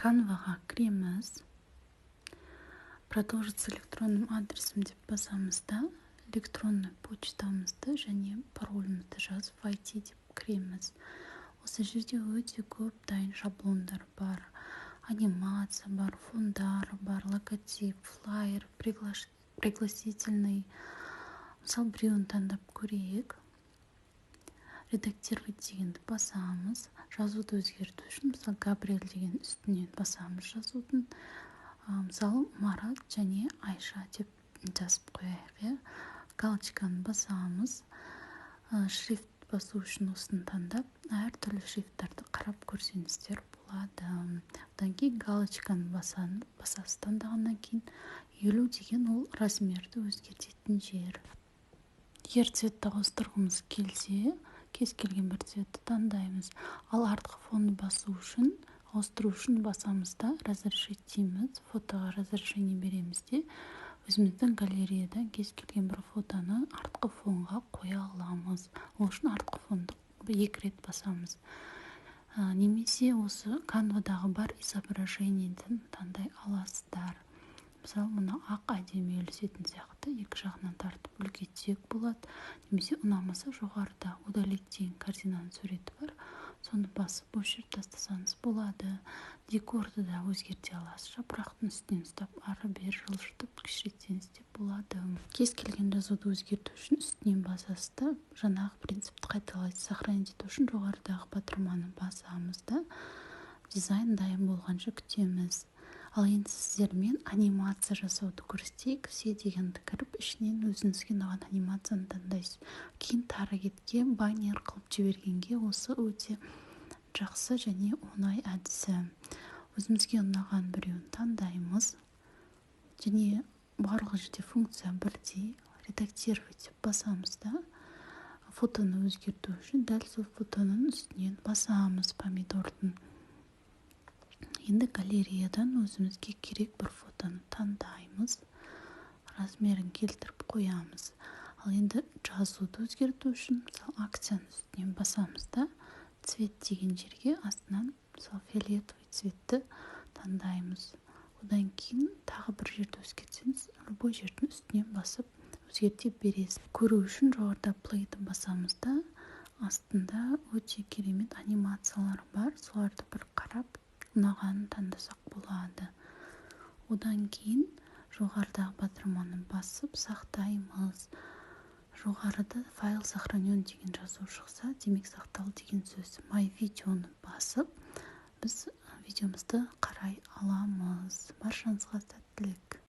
Canvaға кіреміз. Продолжить с электронным адресом деп басамыз да, электронный почтамызды және паролімізді жазып войти деп кіреміз. Осы жерде өте көп дайын шаблондар бар. Анимация бар, фондар бар, логотип, флайер, пригласительный. Мысалы, біреуін таңдап көрейік. Редактировать дегенді басамыз. Жазуды өзгерту үшін, мысалы, Габриэль деген үстінен басамыз жазудың. Мысалы, Марат және Айша деп жазып қояйық. Галочканы басамыз. Шрифт басу үшін осыны таңдап, әртүрлі шрифттарды қарап көрсеңіздер болады. Одан кейін галочканы басасыз таңдағаннан кейін 50 деген ол размерді өзгертетін жер. Егер цветті ауыстырғымыз келсе, кез келген бір цветті таңдаймыз. Ал артқы фонды басу үшін, ауыстыру үшін басамыз да разрешить дейміз. Фотоға разрешение береміз де, өзіміздің галереядан кез келген бір фотоны артқы фонға қоя аламыз. Ол үшін артқы фонды 2 рет басамыз. Немесе осы Canvaдағы бар изображениеден таңдай аласыздар. Мысалы, мұны ақ әдемі елесетін сияқты екі жағынан тартып үлкейтсек болады. Немесе ұнамаса жоғарыда удалить деген картинаның суреті бар. Соны басып өшіріп тастасаңыз болады. Декорды да өзгерте аласыз. Жапырақтың үстінен ұстап, ары-бері жылжытып кішірейтсеңіз де болады. Кез келген жазуды өзгерту үшін үстінен басасыз да, жаңағы принципті қайталайсыз. Сохранить ету үшін жоғарыдағы батырманы басамыз да, дизайн дайын болғанша күтеміз. Ал енді сіздермен анимация жасауды көрсетейік. Се дегенді кіріп, ішінен өзіңізге ұнаған анимацияны таңдайсыз. Кейін таргетке баннер қылып жібергенге осы өте жақсы және оңай әдісі. Өзімізге ұнаған біреуін таңдаймыз. Және барлық жерде функция бірдей. Редактировать деп басамыз да. Фотоны өзгерту үшін дәл сол фотоның үстінен басамыз помидордың. Енді галереядан өзімізге керек бір фотоны таңдаймыз. Размерін келтіріп қоямыз. Ал енді жазуды өзгерту үшін, мысалы, акцияның үстінен басамыз да, цвет деген жерге астынан, мысалы, фиолетовый цветті таңдаймыз. Одан кейін тағы бір жерді өзгертсеңіз, любой жердің үстінен басып өзгерте бересіз. Көру үшін жоғарыда плейді басамыз да, астында өте керемет анимациялар бар. Соларды бір қарап ұнағанын таңдасақ болады. Одан кейін жоғарыдағы батырманы басып сақтаймыз. Жоғарыда файл сохранен деген жазу шықса, демек сақталды деген сөз. My видеоны басып, біз видеомызды қарай аламыз. Баршаңызға сәттілік.